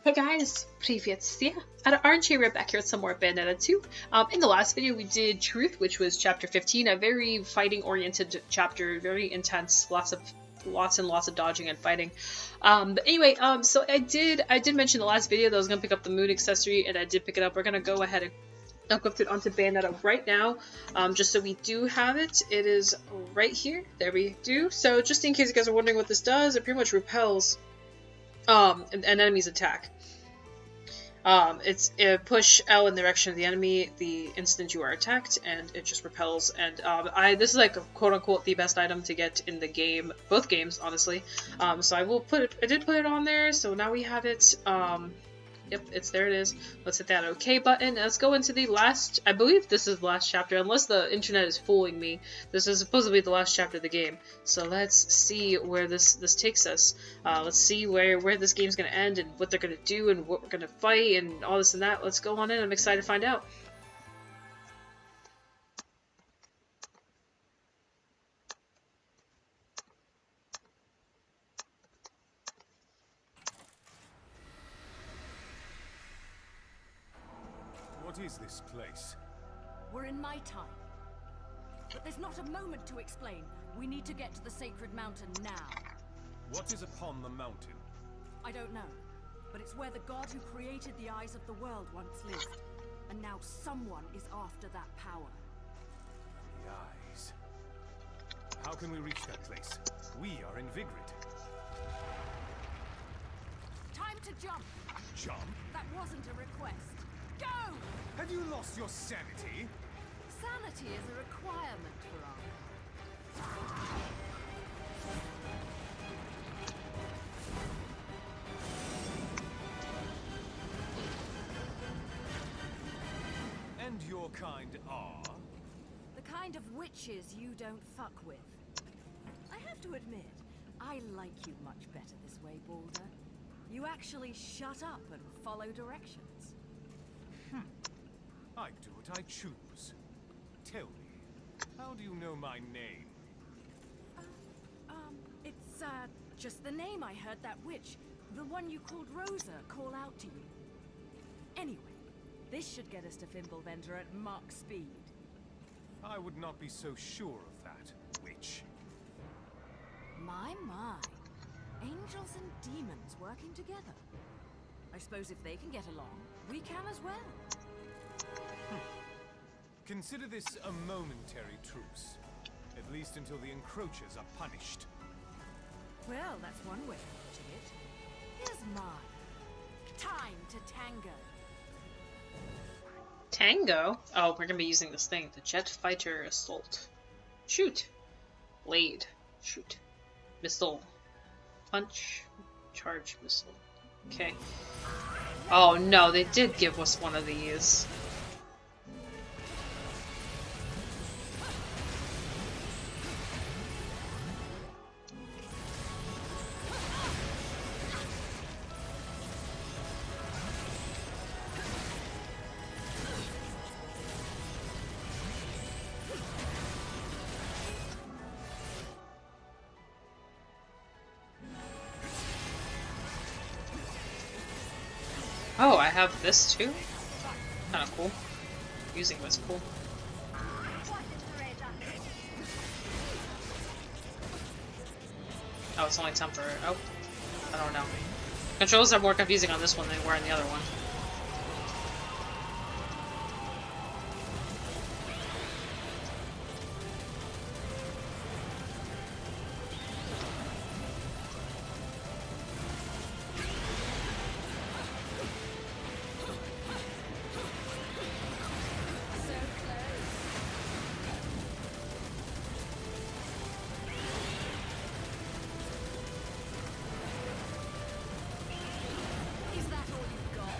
Hey guys, Privyet. Aren't you? We're back here with some more Bayonetta 2. In the last video we did Truth, which was chapter 15, a very fighting-oriented chapter, very intense, lots and lots of dodging and fighting. But anyway, so I did mention in the last video that I was gonna pick up the moon accessory, and I did pick it up. We're gonna go ahead and equip it onto Bayonetta right now, just so we do have it. It is right here. There we do. So just in case you guys are wondering what this does, it pretty much repels an enemy's attack. It push L in the direction of the enemy the instant you are attacked, and it just repels. And this is like a quote-unquote the best item to get in the game, both games, honestly. So I did put it on there, so now we have it. Yep, there it is. Let's hit that OK button. Let's go into the last, I believe this is the last chapter, unless the internet is fooling me. This is supposedly the last chapter of the game. So let's see where this takes us. Let's see where this game's going to end and what they're going to do and what we're going to fight and all this and that. Let's go on in. I'm excited to find out. What is this place? We're in my time. But there's not a moment to explain. We need to get to the sacred mountain now. What is upon the mountain? I don't know. But it's where the god who created the eyes of the world once lived. And now someone is after that power. The eyes. How can we reach that place? We are in Vigrid. Time to jump! Jump? That wasn't a request. Go! Have you lost your sanity? Sanity is a requirement for armor. And your kind are? The kind of witches you don't fuck with. I have to admit, I like you much better this way, Balder. You actually shut up and follow directions. I do what I choose. Tell me, how do you know my name? It's, just the name I heard that witch, the one you called Rosa, call out to you. Anyway, this should get us to Fimbulventer at Mach speed. I would not be so sure of that, witch. My. Angels and demons working together. I suppose if they can get along, we can as well. Consider this a momentary truce. At least until the encroachers are punished. Well, that's one way of putting it. Here's mine. Time to tango. Tango? Oh, we're gonna be using this thing. The Jet Fighter Assault. Shoot. Blade. Shoot. Missile. Punch. Charge missile. Okay. Oh no, they did give us one of these. Oh, I have this too? Kinda cool. Using this cool. Oh, it's only temporary. Oh, I don't know. Controls are more confusing on this one than they were in the other one. Is that all you've got?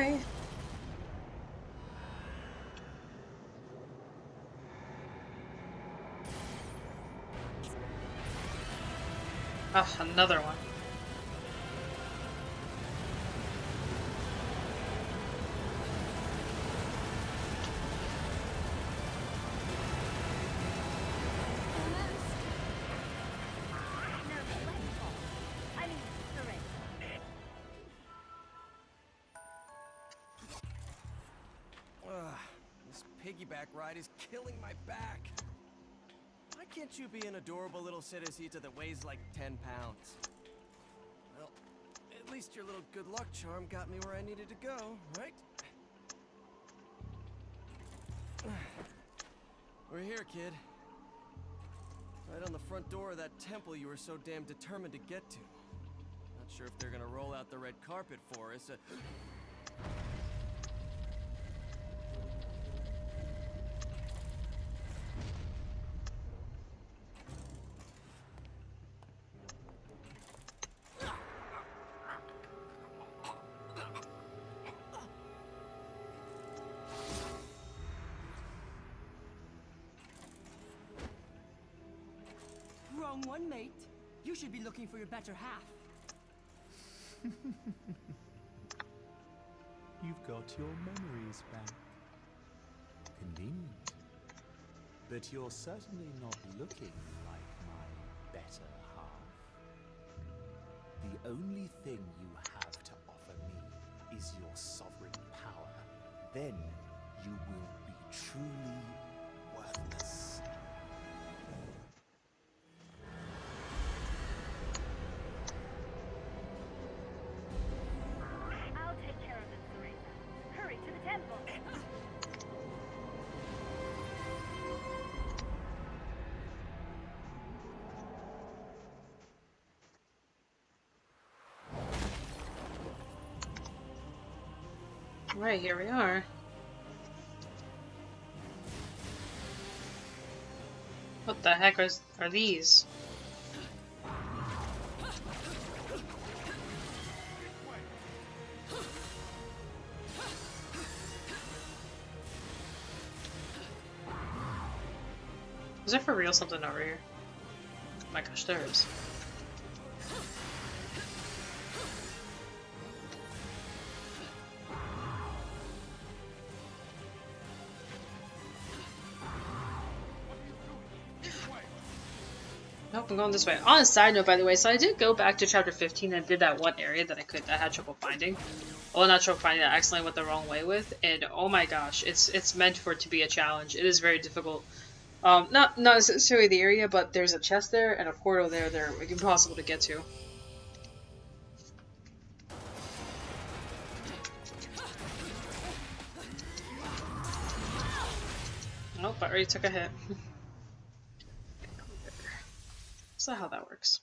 die? Ah, another one. This piggyback ride is killing my back. Why can't you be an adorable little Cerecita that weighs like 10 pounds? Well, at least your little good luck charm got me where I needed to go, right? We're here, kid. Right on the front door of that temple you were so damn determined to get to. Not sure if they're gonna roll out the red carpet for us. Wrong one, mate. You should be looking for your better half. You've got your memories back. Convenient. But you're certainly not looking like my better half. The only thing you have to offer me is your sovereign power. Then you will be truly worthless. I'll take care of it, Teresa. Hurry to the temple. Right, here we are. What the heck are these? Is there for real something over here? Oh my gosh, there is. Nope, I'm going this way. On a side note, by the way, so I did go back to chapter 15 and did that one area that I had trouble finding. Well, not trouble finding, that I accidentally went the wrong way with, and oh my gosh, it's meant for it to be a challenge. It is very difficult. Not necessarily the area, but there's a chest there and a portal there that are impossible to get to. Nope, I already took a hit. That's not how that works.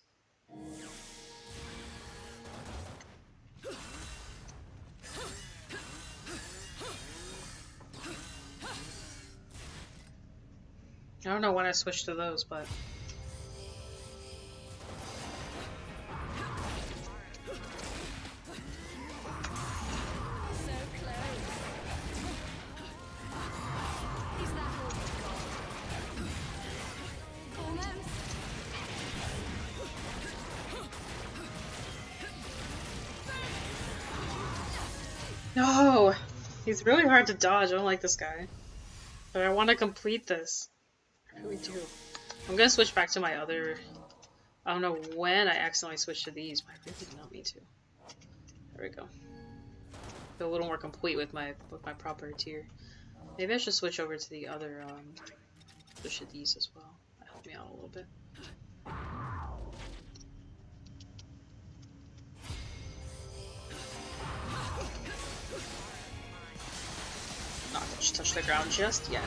I don't know when I switched to those, but... No! He's really hard to dodge. I don't like this guy. But I want to complete this. I really do. I'm gonna switch back to my other... I don't know when I accidentally switched to these, but I really did not mean to. There we go. Feel a little more complete with my proper tier. Maybe I should switch over to the other, switch to these as well. That helped me out a little bit. Not gonna touch the ground just yet.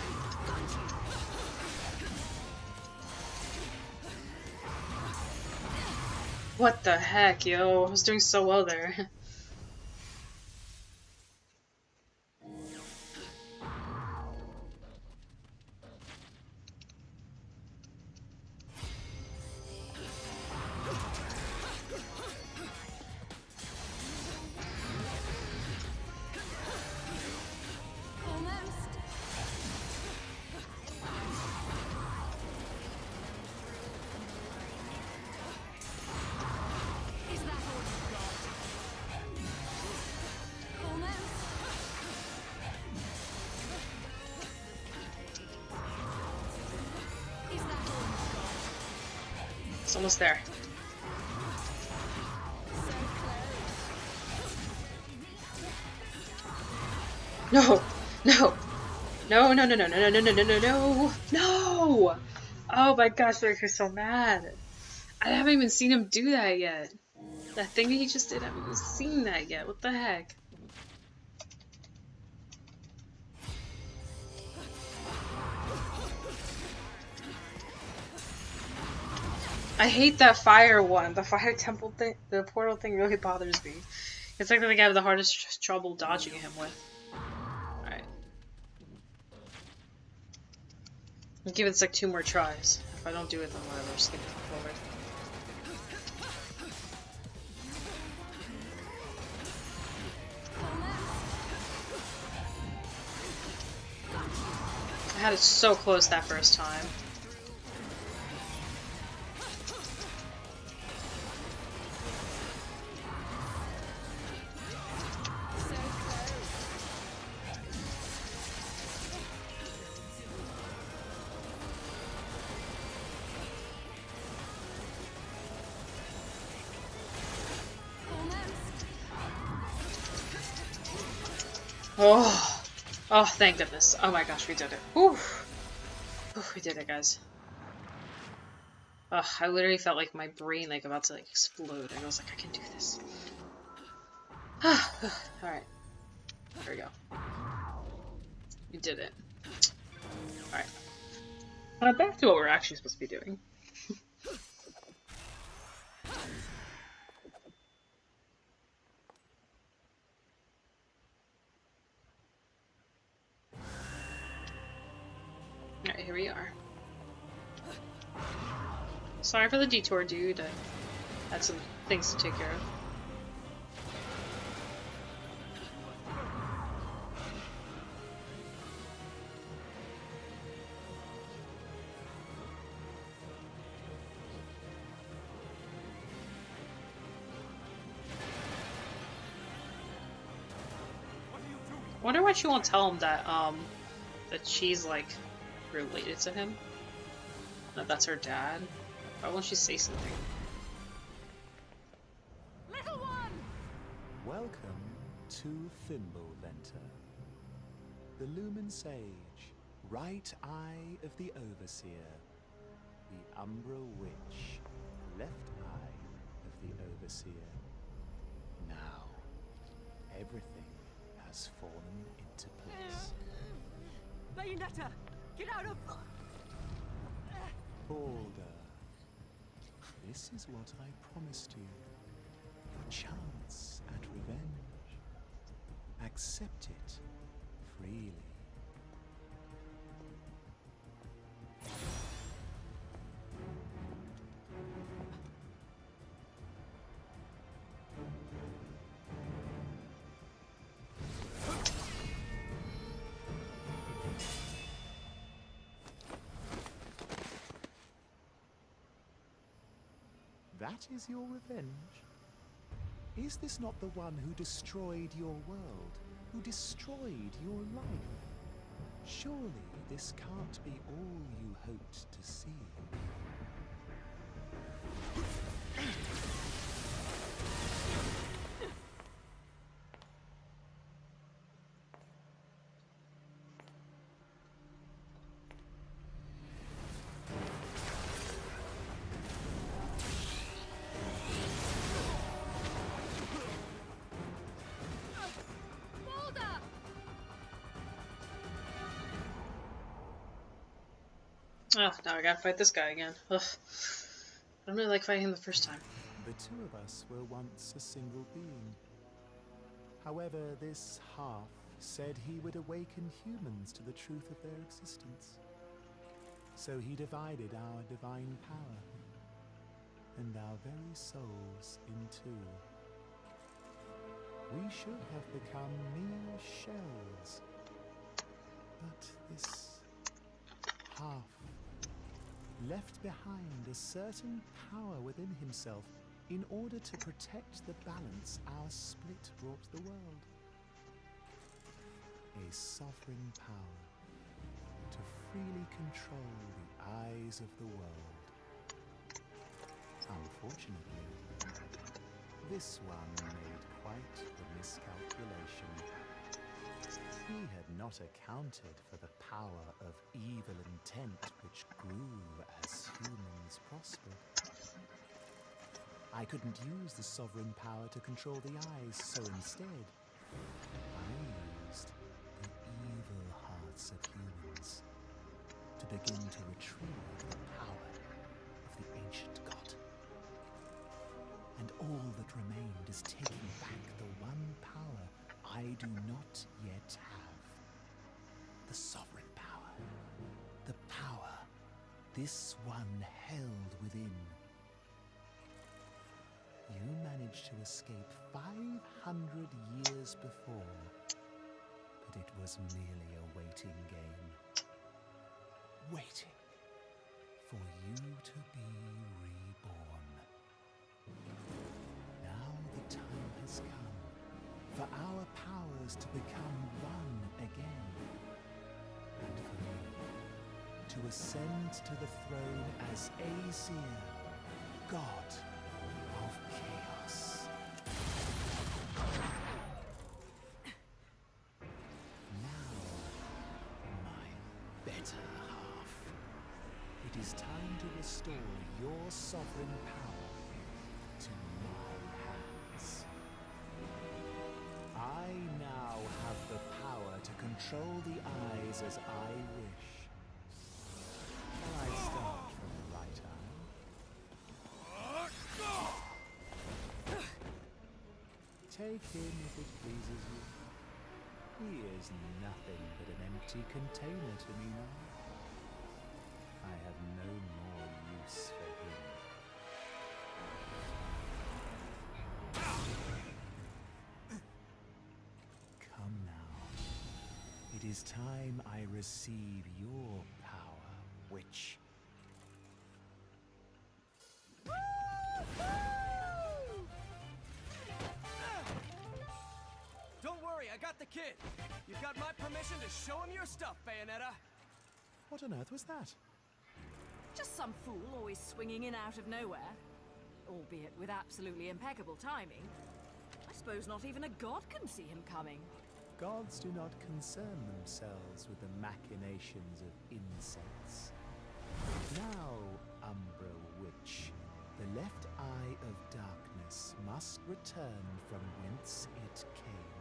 What the heck, yo? I was doing so well there. almost there. No! No! No, no, no, no, no, no, no, no, no, no, no! No! Oh my gosh, that makes me so mad. I haven't even seen him do that yet. That thing that he just did, I haven't even seen that yet. What the heck? I hate that fire one. The fire temple thing, the portal thing really bothers me. It's like the thing I have the hardest trouble dodging him with. Alright. I'll give it like 2 more tries. If I don't do it, then whatever, just skip it forward. I had it so close that first time. Oh, oh, thank goodness. Oh my gosh, we did it. Whew. Whew, we did it, guys. Ugh, I literally felt like my brain like about to like explode. I was like, I can do this. Alright. There we go. We did it. Alright. Back to what we're actually supposed to be doing. Alright, here we are. Sorry for the detour, dude. I had some things to take care of. I wonder why she won't tell him that, that she's, like, related to him. That that's her dad. Why won't she say something? Little one! Welcome to Thimbleventer, the Lumen Sage, right eye of the Overseer, the Umbra Witch, left eye of the Overseer. Now, everything has fallen into place. Bayonetta, get out of... Balder, this is what I promised you. Your chance at revenge. Accept it freely. That is your revenge? Is this not the one who destroyed your world, who destroyed your life? Surely this can't be all you hoped to see. Oh, now I gotta fight this guy again. Ugh. I don't really like fighting him the first time. The two of us were once a single being. However, this half said he would awaken humans to the truth of their existence. So he divided our divine power and our very souls in two. We should have become mere shells. But this half left behind a certain power within himself in order to protect the balance our split brought the world. A sovereign power to freely control the eyes of the world. Unfortunately, this one made quite the miscalculation. He had not accounted for the power of evil intent which grew as humans prospered. I couldn't use the sovereign power to control the eyes, so instead, I used the evil hearts of humans to begin to retrieve the power of the ancient god. And all that remained is taking back the one power I do not yet have. The sovereign power. The power this one held within. You managed to escape 500 years before, but it was merely a waiting game. Waiting for you to be reborn. Now the time has come for our powers to become one again. And for me to ascend to the throne as Aesir, God of Chaos. Now, my better half, it is time to restore your sovereign power to my hands. I now have the power to control the eyes as I wish. Shall I start from the right eye? Take him if it pleases you. He is nothing but an empty container to me now. I have no more use for him. Come now. It is time I receive your power, witch. Don't worry, I got the kid. You've got my permission to show him your stuff, Bayonetta. What on earth was that? Just some fool always swinging in out of nowhere. Albeit with absolutely impeccable timing. I suppose not even a god can see him coming. Gods do not concern themselves with the machinations of insects. Now, Umbra Witch, the left eye of darkness must return from whence it came.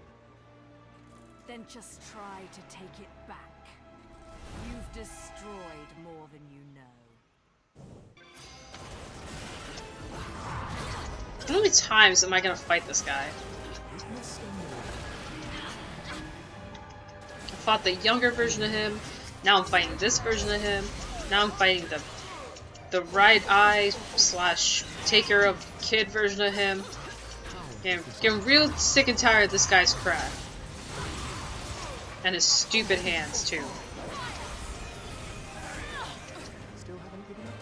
Then just try to take it back. You've destroyed more than you know. How many times am I gonna fight this guy? I fought the younger version of him, now I'm fighting this version of him, now I'm fighting the right eye / taker of kid version of him. Yeah, I'm getting real sick and tired of this guy's crap. And his stupid hands, too. Still haven't given up?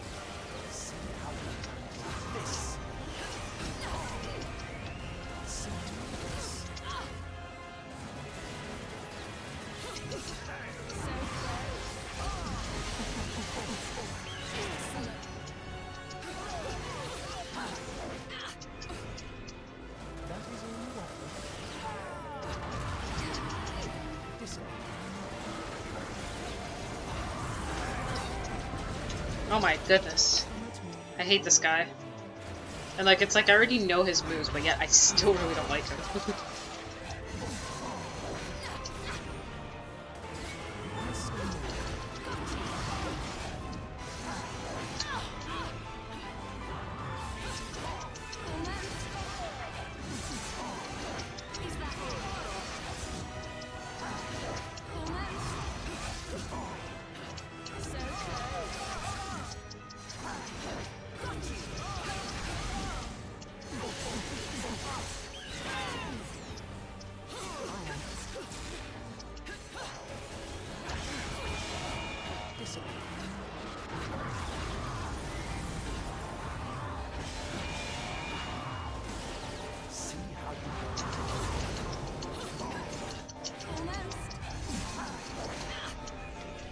Oh my goodness. I hate this guy. And like, it's like I already know his moves, but yet I still really don't like him.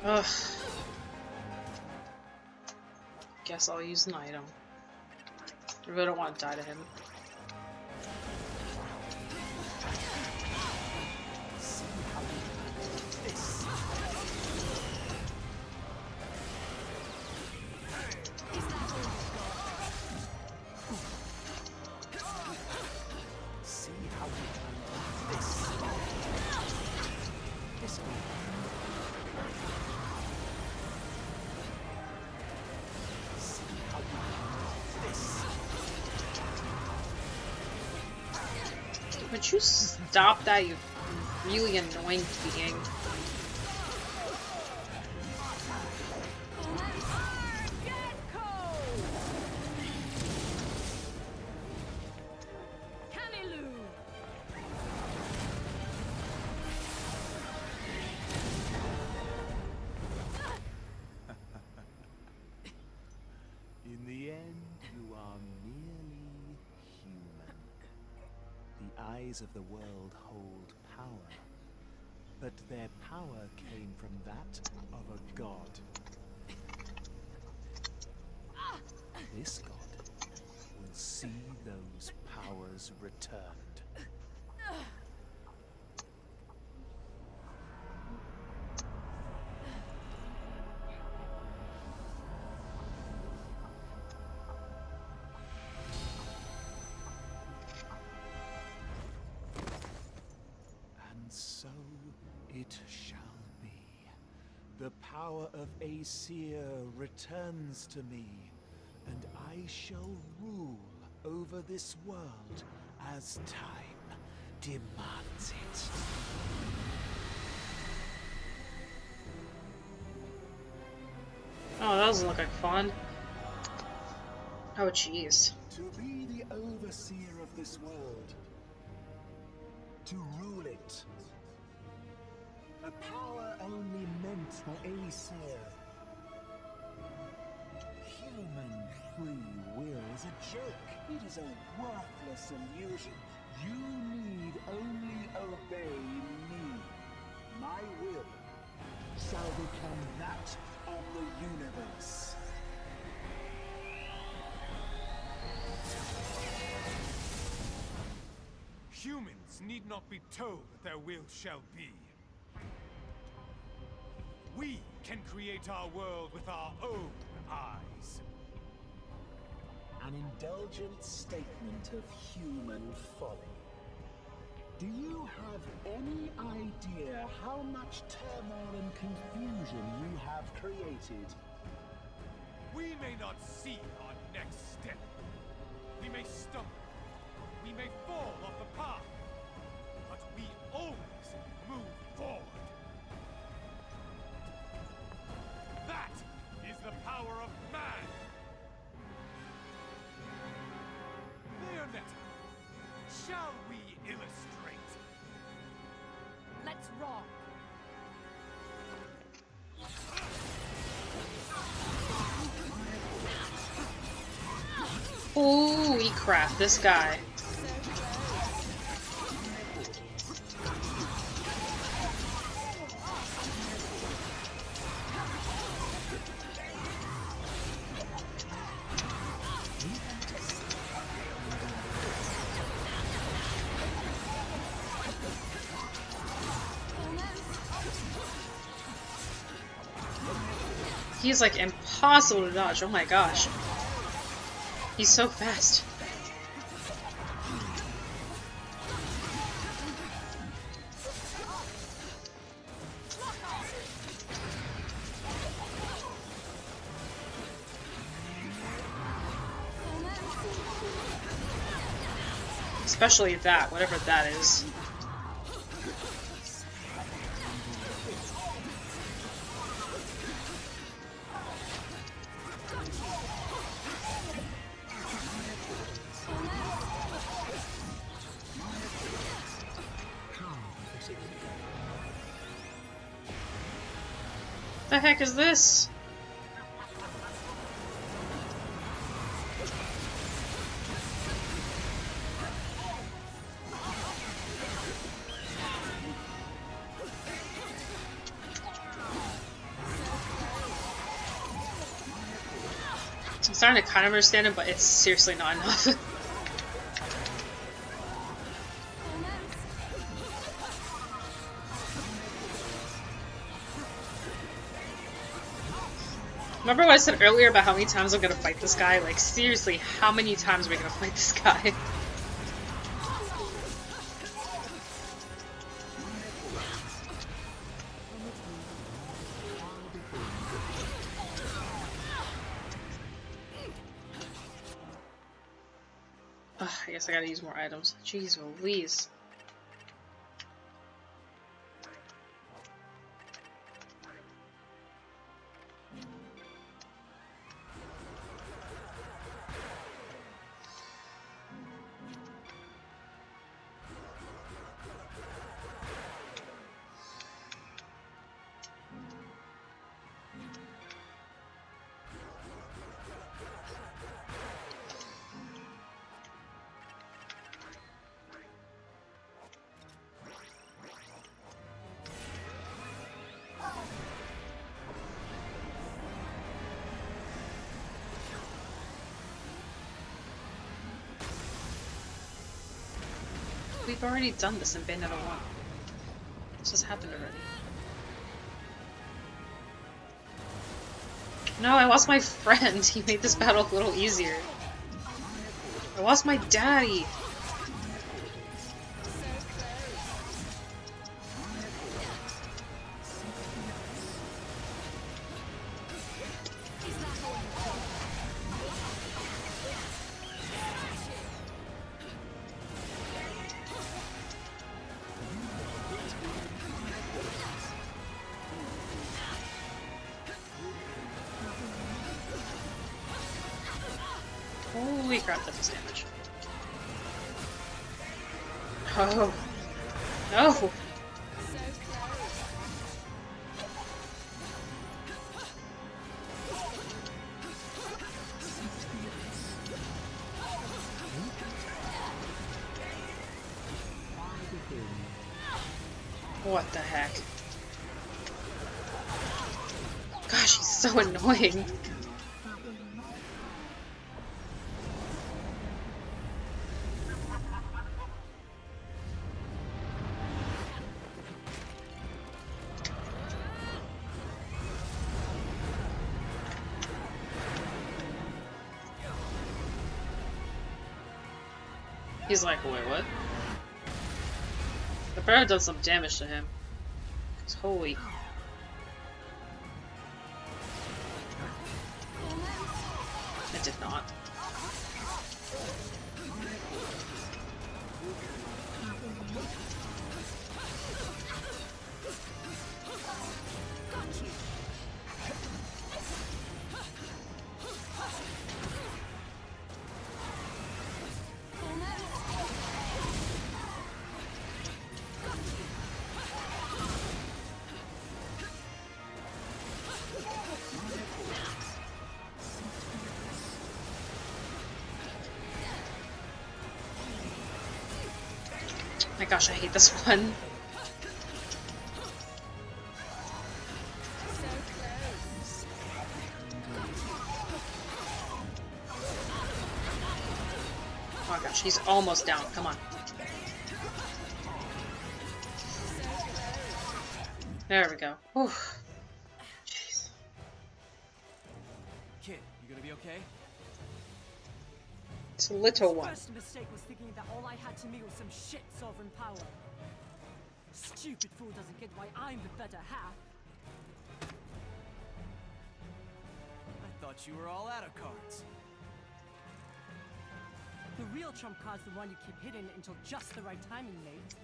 Ugh. Guess I'll use an item. really don't want to die to him. Would you stop that, you really annoying being? In the end, you are merely human. The eyes of the world hold power, but their power came from that of a god. This god will see those powers returned. So it shall be. The power of Aesir returns to me, and I shall rule over this world as time demands it. Oh, that doesn't look like fun. Oh, jeez. To be the overseer of this world. To rule it. A power only meant for Aesir. Human free will is a joke. It is a worthless illusion. You need only obey me. My will shall become that of the universe. Humans need not be told what their will shall be. We can create our world with our own eyes. An indulgent statement of human folly. Do you have any idea how much turmoil and confusion you have created? We may not see our next step. We may stumble. We may fall off the path. But we always move forward. That is the power of man! Bayonetta, shall we illustrate? Let's rock. Holy crap, this guy. He's like impossible to dodge, oh my gosh. He's so fast. Especially that, whatever that is. The heck is this? I'm starting to kind of understand it, but it's seriously not enough. Remember what I said earlier about how many times I'm gonna fight this guy? Like, seriously, how many times are we gonna fight this guy? Ugh, I guess I gotta use more items. Jeez Louise. We've already done this in Bayonetta 1. This has happened already. No, I lost my friend. He made this battle a little easier. I lost my daddy. Holy crap, that does damage. Oh. No! What the heck? Gosh, he's so annoying. He's like, wait, what? The better done some damage to him. 'Cause holy. It did not. My gosh, I hate this one. Oh gosh, he's almost down. Come on. There we go. Whew. Jeez. Kid, you gonna be okay? It's a little one. First mistake was thinking that all I had to me was some shit sovereign power. Stupid fool doesn't get why I'm the better half. I thought you were all out of cards. The real trump card's the one you keep hidden until just the right timing, mate.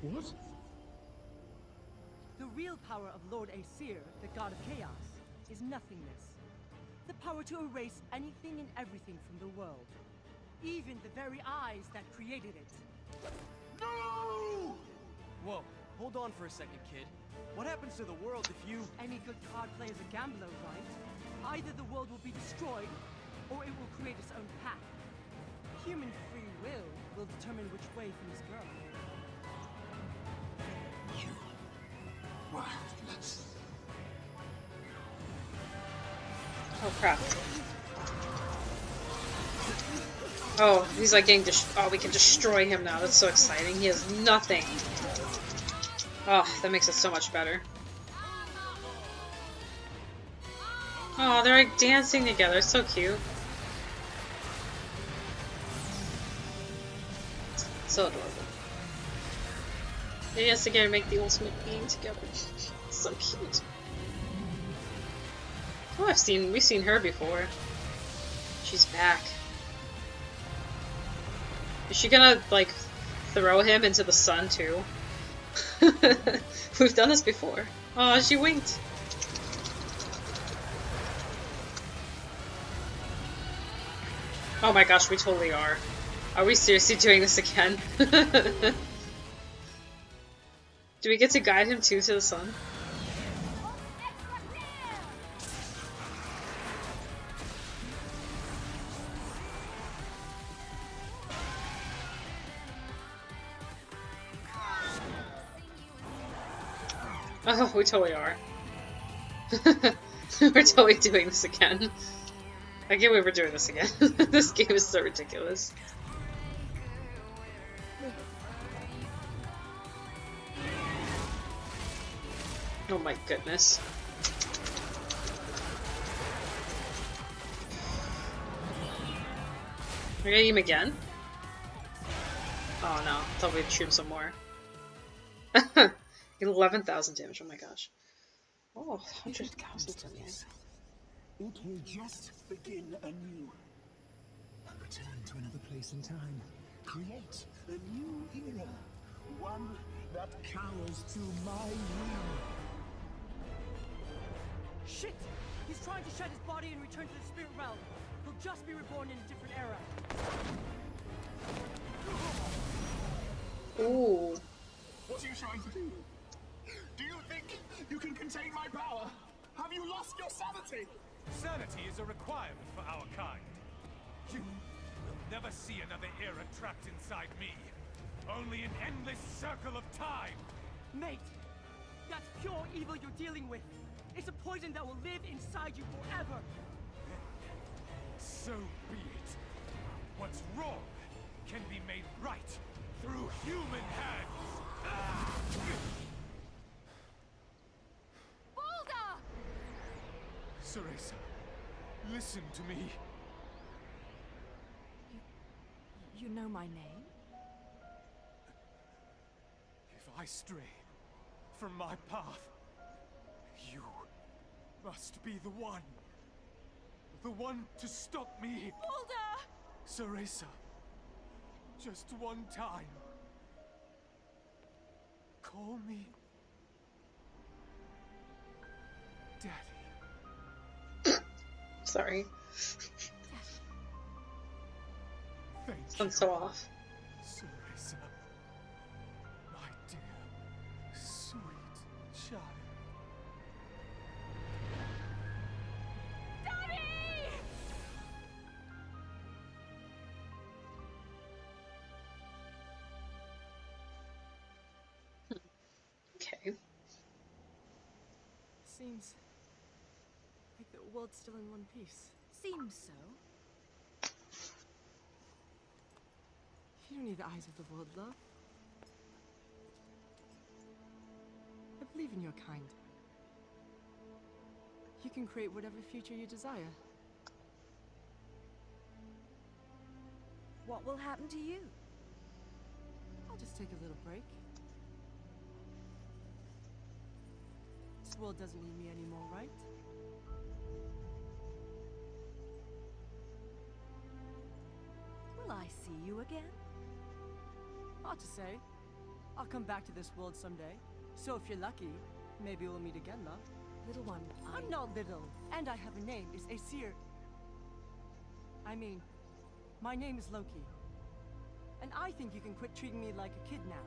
What? The real power of Lord Aesir, the god of chaos, is nothingness. The power to erase anything and everything from the world. Even the very eyes that created it. No! Whoa, hold on for a second, kid. What happens to the world if you... Any good card player is a gambler, right? Either the world will be destroyed, or it will create its own path. Human free will determine which way things go. Oh crap. Oh, he's like getting oh, we can destroy him now. That's so exciting. He has nothing. Oh, that makes it so much better. Oh, they're like dancing together. It's so cute. So adorable. They dance together to make the ultimate being together. So cute. Oh, we've seen her before. She's back. Is she gonna, like, throw him into the sun, too? We've done this before. Oh, she winked. Oh my gosh, we totally are. Are we seriously doing this again? Do we get to guide him, too, to the sun? Oh, we totally are. We're totally doing this again. I can't believe we're doing this again. This game is so ridiculous. Oh my goodness. We're gonna aim again? Oh no, I thought we'd shoot him some more. 11,000 damage, oh my gosh. Oh, 100,000 damage. It will just begin anew. Return to another place in time. Create a new era. One that cowers to my will. Shit! He's trying to shed his body and return to the spirit realm. He'll just be reborn in a different era. Ooh. What are you trying to do? Do you think you can contain my power? Have you lost your sanity? Sanity is a requirement for our kind. You will never see another era trapped inside me. Only an endless circle of time. Mate, that's pure evil you're dealing with. It's a poison that will live inside you forever. So be it. What's wrong can be made right through human hands. Boulder! Cereza, listen to me. You know my name? If I stray from my path, you must be the one. The one to stop me. Boulder! Cereza, just one time. Call me Daddy. Sorry. Thank you. Sounds so off. Cereza, my dear, sweet child. Daddy! Okay. Seems like the world's still in one piece. Seems so. You don't need the eyes of the world, love. I believe in your kind. You can create whatever future you desire. What will happen to you? I'll just take a little break. This world doesn't need me anymore, right? Will I see you again? Hard to say. I'll come back to this world someday. So if you're lucky, maybe we'll meet again, love. Little one, I'm not little, and I have a name. It's Aesir. I mean, my name is Loki. And I think you can quit treating me like a kid now.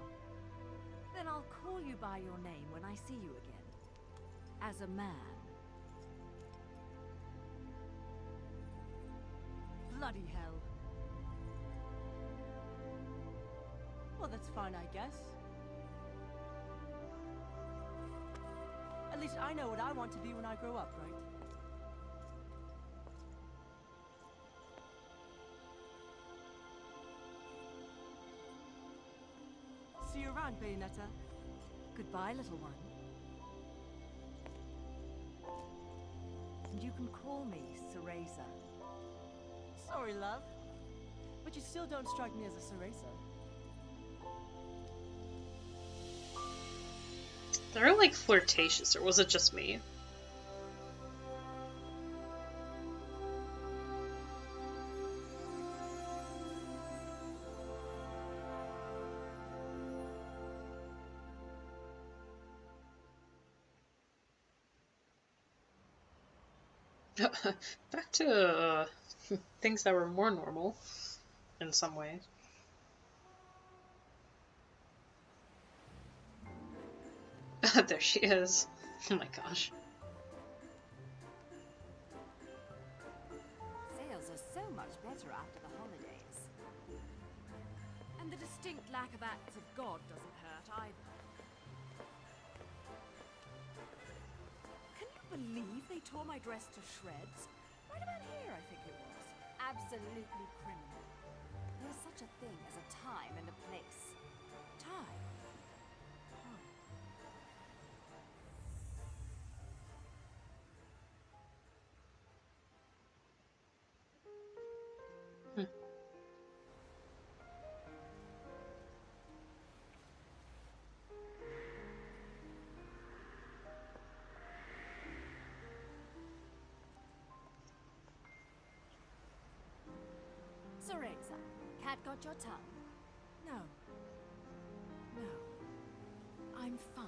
Then I'll call you by your name when I see you again. As a man. Bloody hell. Well, that's fine, I guess. At least I know what I want to be when I grow up, right? See you around, Bayonetta. Goodbye, little one. And you can call me Cereza. Sorry, love. But you still don't strike me as a Cereza. They're like flirtatious, or was it just me? Back to things that were more normal in some ways. There she is. Oh my gosh. Sales are so much better after the holidays. And the distinct lack of acts of God doesn't hurt either. Can you believe they tore my dress to shreds? Right about here, I think it was. Absolutely criminal. There's such a thing as a time and a place. Time? Oh. Cereza, cat got your tongue? No. No. I'm fine.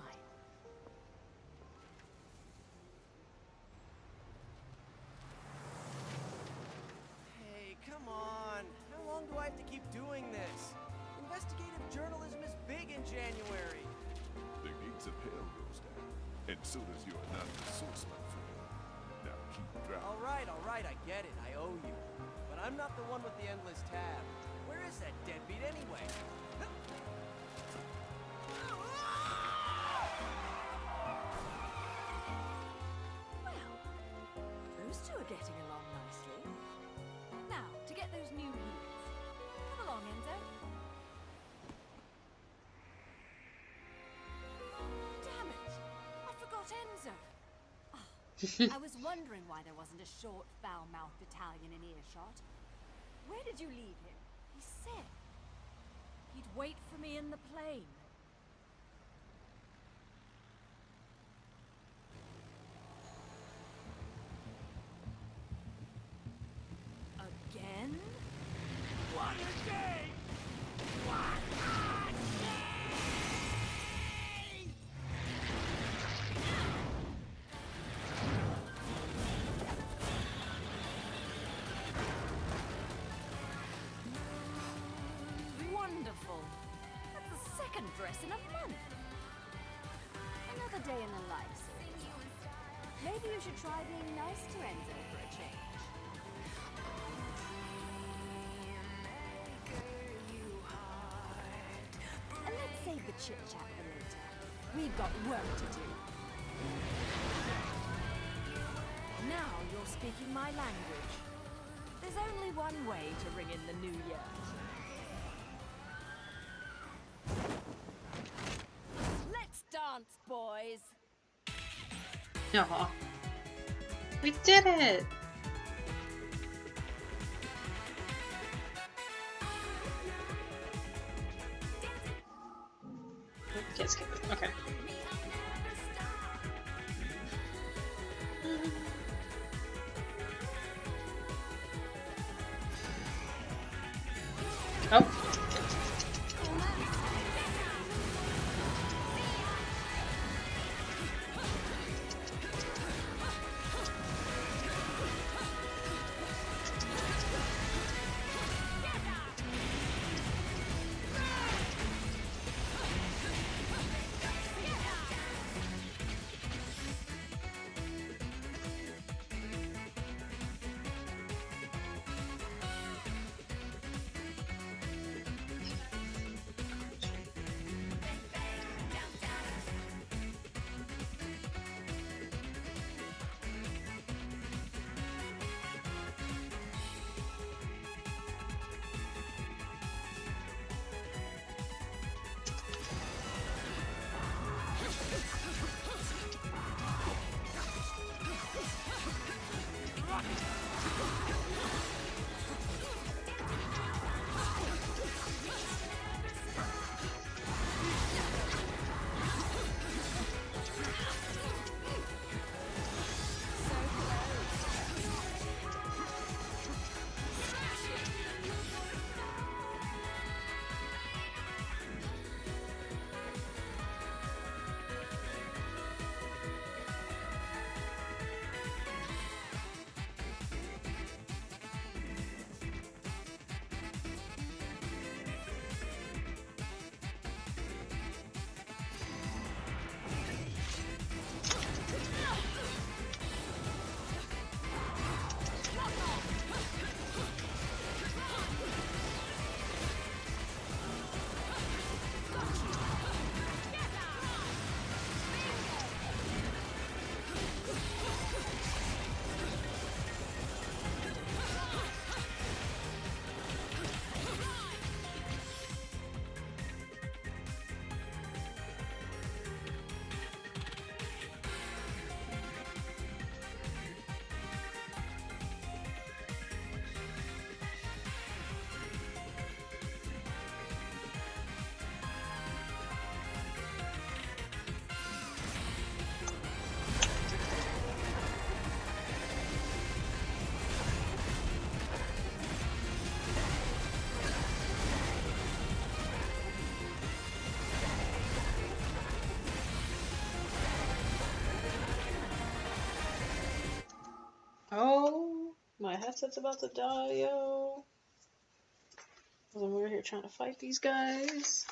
Hey, come on. How long do I have to keep doing this? Investigative journalism is big in January. The gates of hell goes down, and so does your anonymous source, my friend. Now keep driving. All right, I get it. I owe you. But I'm not the one with the endless tab. Where is that deadbeat anyway? Well, those two are getting along nicely. Now, to get those new heels. Come along, Enzo. Damn it! I forgot Enzo. Oh, I was wondering why there wasn't a short, foul-mouthed Italian in earshot. Where did you leave him? He said he'd wait for me in the plane. Again? What a day! Wonderful. That's the second dress in a month. Another day in the life, Cereza. Maybe you should try being nice to Enzo for a change. And let's save the chit-chat for later. We've got work to do. Now you're speaking my language. There's only one way to ring in the new year. Let's dance, boys! Aw. We did it! Can't skip it. Okay. Oh. My headset's about to die, yo. And we're here trying to fight these guys.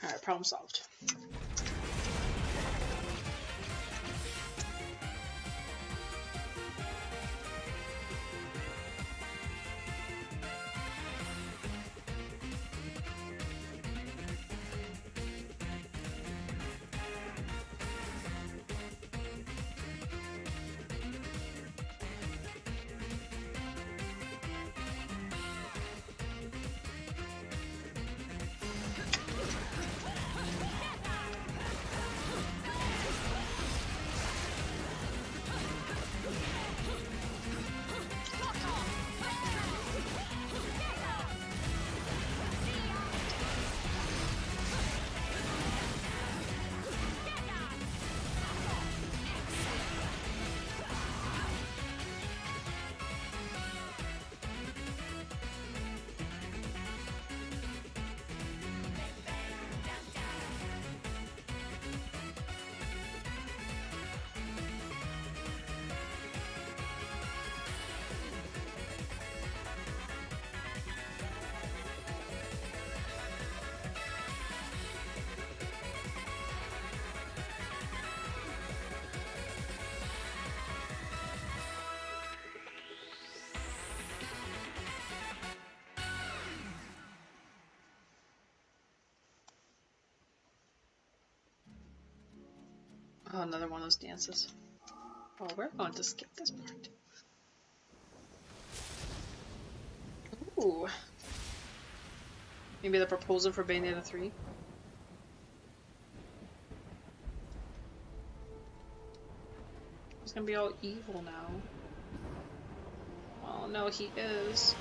Alright, problem solved. Oh, another one of those dances. Oh, we're going to skip this part. Ooh. Maybe the proposal for Bayonetta 3? He's gonna be all evil now. Oh no, he is.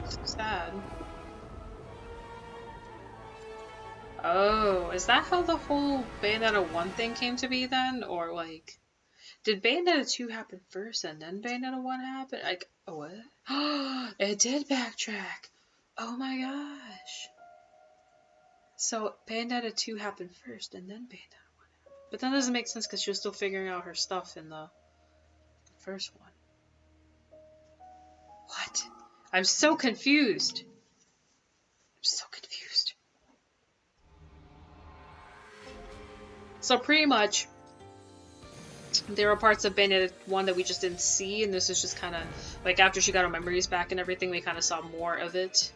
So sad. Oh, is that how the whole Bayonetta 1 thing came to be then? Or like, did Bayonetta 2 happen first and then Bayonetta 1 happen? Like, oh, what? It did backtrack! Oh my gosh! So, Bayonetta 2 happened first and then Bayonetta 1 happened. But that doesn't make sense because she was still figuring out her stuff in the first one. What? I'm so confused! I'm so confused. So pretty much, there are parts of Bayonetta 1 that we just didn't see, and this is just kind of, like, after she got her memories back and everything, we kind of saw more of it,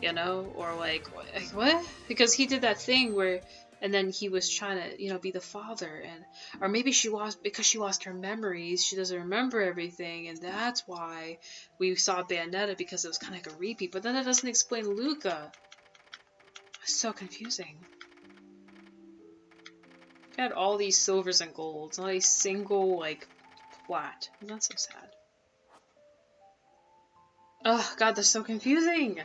you know? Or like, what? Because he did that thing where, and then he was trying to, you know, be the father, and, or maybe she lost, because she lost her memories, she doesn't remember everything, and that's why we saw Bayonetta, because it was kind of like a repeat, but then that doesn't explain Luca. It's so confusing. Got all these silvers and golds, not a single, like, plat. That's so sad. Oh, God, that's so confusing!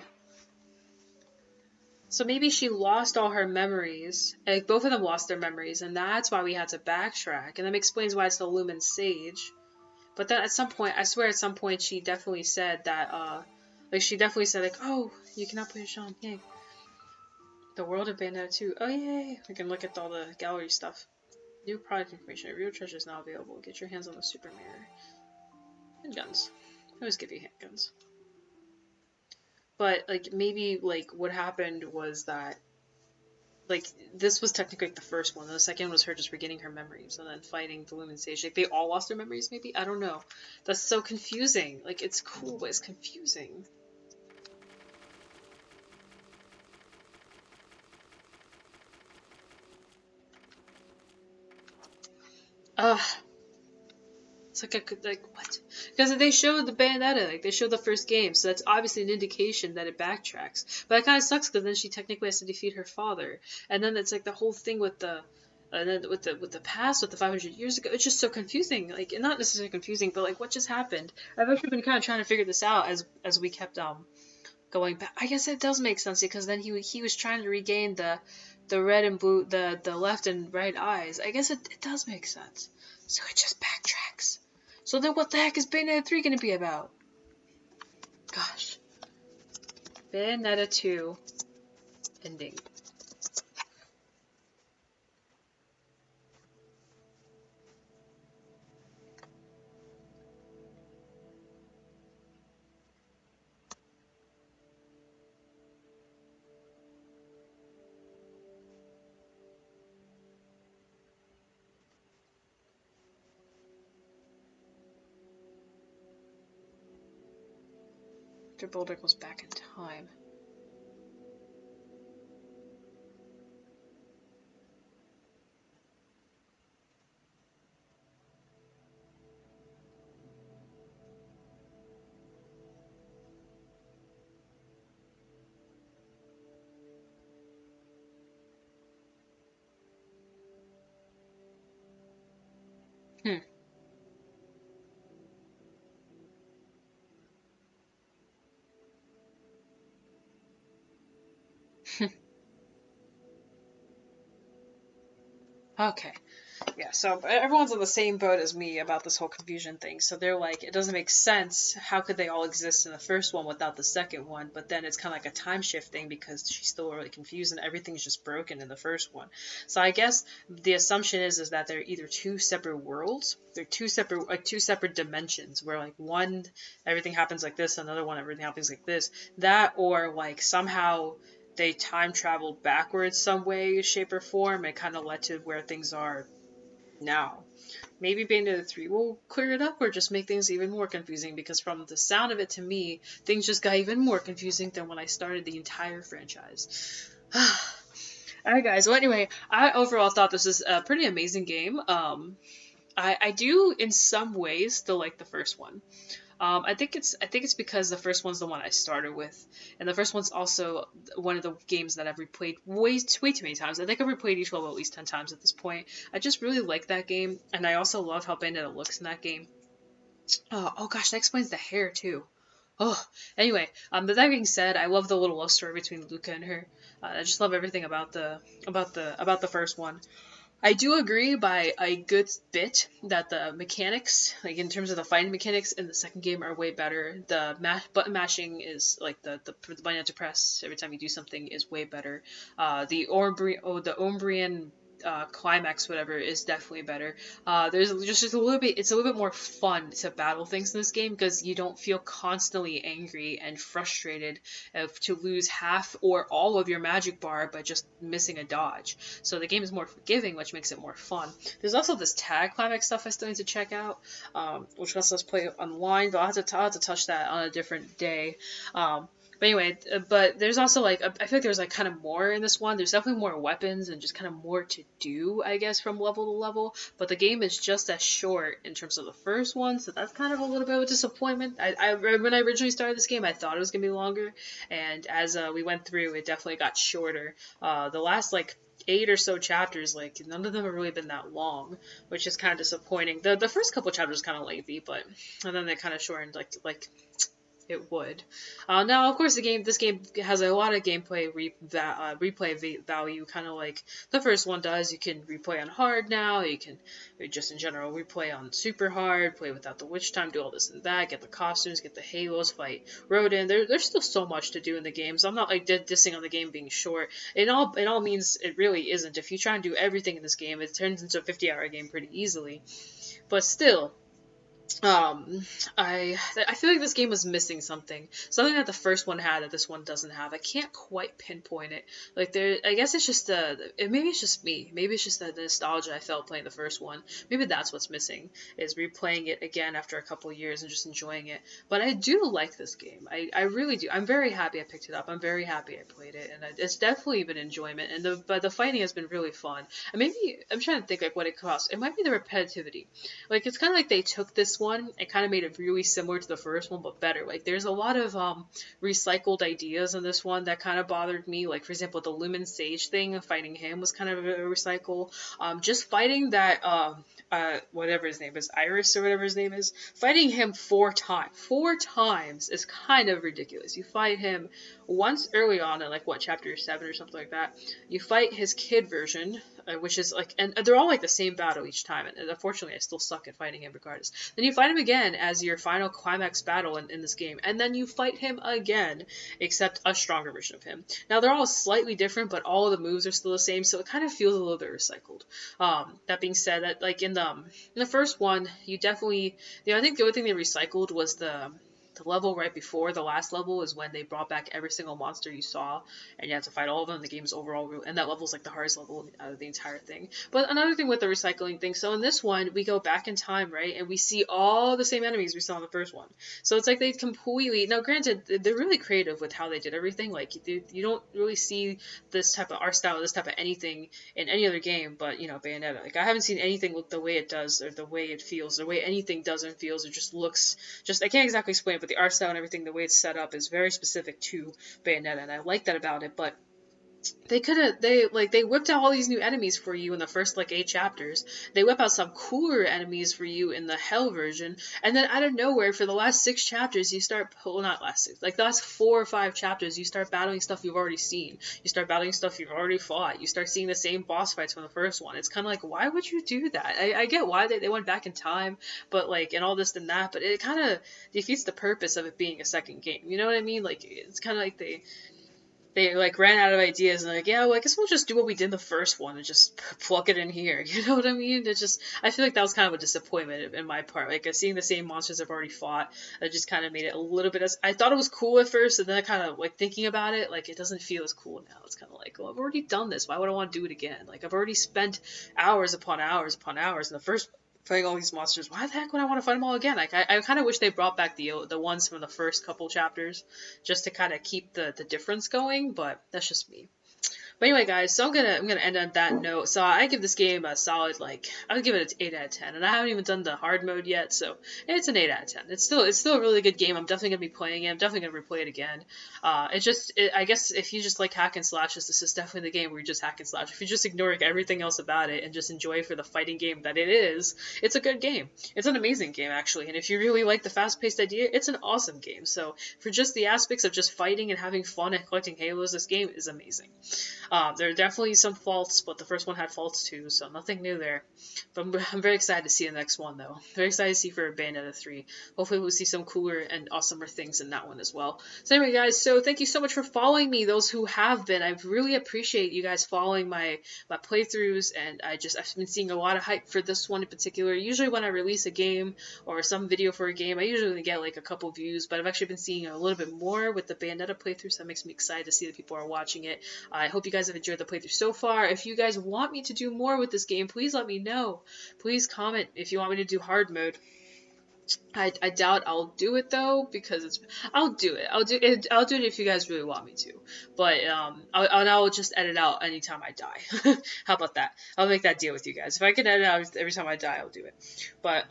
So maybe she lost all her memories. Like, both of them lost their memories, and that's why we had to backtrack. And that explains why it's the Lumen Sage. But then at some point, I swear at some point she definitely said that, like, she definitely said, like, oh, you cannot put it on, yay. The World of Bayonetta 2. Oh, yay! We can look at all the gallery stuff. New product information. Real treasure is now available. Get your hands on the super mirror. Handguns. I always give you handguns. But, like, maybe, like, what happened was that, like, this was technically like, the first one. The second was her just regaining her memories and then fighting the Lumen Sage. Like, they all lost their memories, maybe? I don't know. That's so confusing. Like, it's cool, but it's confusing. Ugh. It's like what? Because they showed the Bayonetta, like they showed the first game, so that's obviously an indication that it backtracks. But it kind of sucks because then she technically has to defeat her father, and then it's like the whole thing with the, and then with the past, with the 500 years ago. It's just so confusing. Like, not necessarily confusing, but like what just happened? I've actually been kind of trying to figure this out as we kept going back. I guess it does make sense because then he was trying to regain the red and blue, the left and right eyes. I guess it does make sense. So it just backtracks. So then what the heck is Bayonetta 3 going to be about? Gosh. Bayonetta 2. ending. After Boulder goes back in time. Hmm. Okay. Yeah, so everyone's in the same boat as me about this whole confusion thing. So they're like, it doesn't make sense. How could they all exist in the first one without the second one? But then it's kind of like a time shift thing because she's still really confused and everything's just broken in the first one. So I guess the assumption is that they're either two separate worlds, they're two separate dimensions where like one everything happens like this, another one everything happens like this. That or like somehow they time traveled backwards some way, shape, or form and kind of led to where things are now. Maybe Bayonetta 3 will clear it up or just make things even more confusing because from the sound of it to me, things just got even more confusing than when I started the entire franchise. Alright guys, well anyway, I overall thought this was a pretty amazing game. I do in some ways still like the first one. I think it's because the first one's the one I started with, and the first one's also one of the games that I've replayed way too many times. I think I've replayed each level at least 10 times at this point. I just really like that game, and I also love how Bayonetta looks in that game. Oh gosh, that explains the hair too. Oh, anyway, but that being said, I love the little love story between Luca and her. I just love everything about the first one. I do agree by a good bit that the mechanics, like in terms of the fighting mechanics in the second game, are way better. The button mashing is like the button to press every time you do something is way better. The Umbrian climax, whatever, is definitely better. There's just a little bit. It's a little bit more fun to battle things in this game because you don't feel constantly angry and frustrated to lose half or all of your magic bar by just missing a dodge. So the game is more forgiving, which makes it more fun. There's also this tag climax stuff I still need to check out, which lets us play online, but I'll have to touch that on a different day. But anyway, but there's also like, I feel like there's like kind of more in this one. There's definitely more weapons and just kind of more to do, I guess, from level to level. But the game is just as short in terms of the first one, so that's kind of a little bit of a disappointment. When I originally started this game, I thought it was going to be longer, and as we went through, it definitely got shorter. The last like 8 or so chapters, like none of them have really been that long, which is kind of disappointing. The first couple chapters kind of lengthy, but and then they kind of shortened like it would. Now, of course, this game has a lot of gameplay replay value, kind of like the first one does. You can replay on hard now. You can just in general replay on super hard, play without the witch time, do all this and that, get the costumes, get the halos, fight Rodin. There's still so much to do in the game, so I'm not like dissing on the game being short. In all means, it really isn't. If you try and do everything in this game, it turns into a 50-hour game pretty easily. But still. I feel like this game was missing something that the first one had that this one doesn't have. I can't quite pinpoint it. Like I guess it's just maybe it's just me. Maybe it's just the nostalgia I felt playing the first one. Maybe that's what's missing, is replaying it again after a couple years and just enjoying it. But I do like this game. I really do. I'm very happy I picked it up. I'm very happy I played it, and it's definitely been enjoyment. And but the fighting has been really fun. And maybe I'm trying to think like what it costs. It might be the repetitivity. Like it's kind of like they took this one and kind of made it really similar to the first one, but better. Like there's a lot of recycled ideas in this one that kind of bothered me. Like for example, the Lumen Sage thing, fighting him was kind of a recycle. Just fighting that whatever his name is, Iris or whatever his name is, fighting him 4 times. 4 times is kind of ridiculous. You fight him once early on in like what, chapter 7 or something like that. You fight his kid version, which is like, and they're all like the same battle each time, and unfortunately I still suck at fighting him regardless. Then you fight him again as your final climax battle in this game, and then you fight him again, except a stronger version of him. Now they're all slightly different, but all of the moves are still the same, so it kind of feels a little bit recycled. That being said, that like in the first one, you definitely, I think the only thing they recycled was the level right before the last level is when they brought back every single monster you saw, and you have to fight all of them. The game's overall route, and that level is like the hardest level out of the entire thing. But another thing with the recycling thing, so in this one, we go back in time, right, and we see all the same enemies we saw in the first one. So it's like they completely, now granted, they're really creative with how they did everything. Like you don't really see this type of art style, this type of anything in any other game, but you know, Bayonetta. Like I haven't seen anything look the way it does, or the way it feels, the way anything does and feels. It just looks, I can't exactly explain it, but the art style and everything, the way it's set up is very specific to Bayonetta, and I like that about it. But they whipped out all these new enemies for you in the first like 8 chapters. They whip out some cooler enemies for you in the Hell version, and then out of nowhere for the last 6 chapters you start, well, not last 6, like the last 4 or 5 chapters you start battling stuff you've already seen. You start battling stuff you've already fought. You start seeing the same boss fights from the first one. It's kind of like, why would you do that? I get why they went back in time, but like, and all this and that, but it kind of defeats the purpose of it being a second game. You know what I mean? Like, it's kind of like they like ran out of ideas and like, yeah, well, I guess we'll just do what we did in the first one and just plug it in here. You know what I mean? It just, I feel like that was kind of a disappointment in my part. Like seeing the same monsters I've already fought, that just kind of made it a little bit. I thought it was cool at first, and then I kind of like thinking about it, like it doesn't feel as cool now. It's kind of like, well, I've already done this. Why would I want to do it again? Like I've already spent hours upon hours upon hours in the first fighting all these monsters. Why the heck would I want to fight them all again? Like I kind of wish they brought back the ones from the first couple chapters, just to kind of keep the difference going. But that's just me. But anyway, guys, so I'm gonna end on that note. So I give this game a solid, like, I would give it an 8 out of 10, and I haven't even done the hard mode yet, so it's an 8 out of 10. It's still a really good game. I'm definitely gonna be playing it. I'm definitely gonna replay it again. I guess if you just like hack and slashes, this is definitely the game where you just hack and slash. If you just ignore everything else about it and just enjoy it for the fighting game that it is, it's a good game. It's an amazing game, actually. And if you really like the fast-paced idea, it's an awesome game. So for just the aspects of just fighting and having fun and collecting Halos, this game is amazing. There are definitely some faults, but the first one had faults too, so nothing new there. But I'm very excited to see the next one, though. Very excited to see for Bayonetta 3. Hopefully we'll see some cooler and awesomer things in that one as well. So anyway, guys, so thank you so much for following me, those who have been. I really appreciate you guys following my playthroughs, and I've been seeing a lot of hype for this one in particular. Usually when I release a game or some video for a game, I usually only get like a couple views, but I've actually been seeing a little bit more with the Bayonetta playthrough, so that makes me excited to see that people are watching it. I hope you guys have enjoyed the playthrough so far. If you guys want me to do more with this game, please let me know. Please comment if you want me to do hard mode. I doubt I'll do it though, because I'll do it if you guys really want me to. But I'll just edit out anytime I die. How about that? I'll make that deal with you guys. If I can edit out every time I die, I'll do it. But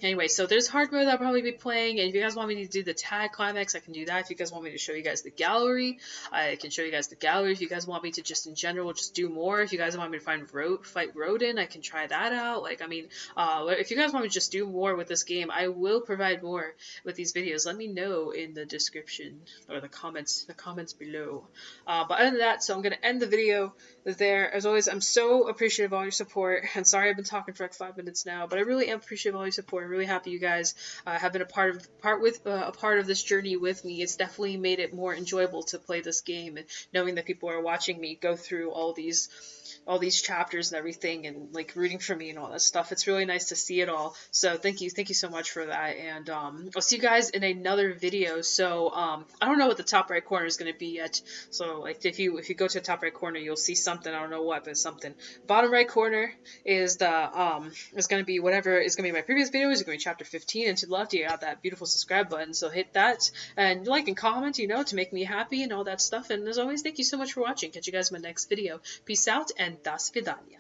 anyway, so there's hard mode I'll probably be playing, and if you guys want me to do the tag climax, I can do that. If you guys want me to show you guys the gallery, I can show you guys the gallery. If you guys want me to just in general just do more, if you guys want me to fight Rodin, I can try that out. Like, I mean, if you guys want me to just do more with this game, I will provide more with these videos. Let me know in the description or the comments below. But other than that, so I'm gonna end the video there. As always, I'm so appreciative of all your support, and sorry I've been talking for like 5 minutes now, but I really am appreciative of all your support. I'm really happy you guys have been a part of this journey with me. It's definitely made it more enjoyable to play this game, and knowing that people are watching me go through all these chapters and everything, and like rooting for me and all that stuff. It's really nice to see it all. So thank you so much for that, and I'll see you guys in another video. So I don't know what the top right corner is going to be yet, so like if you go to the top right corner, you'll see something. I don't know what, but something. Bottom right corner is the is going to be whatever is going to be my previous videos. It's going to be chapter 15, and to the left you got that beautiful subscribe button, so hit that and like and comment, you know, to make me happy and all that stuff. And as always, thank you so much for watching. Catch you guys in my next video. Peace out, and до свидания.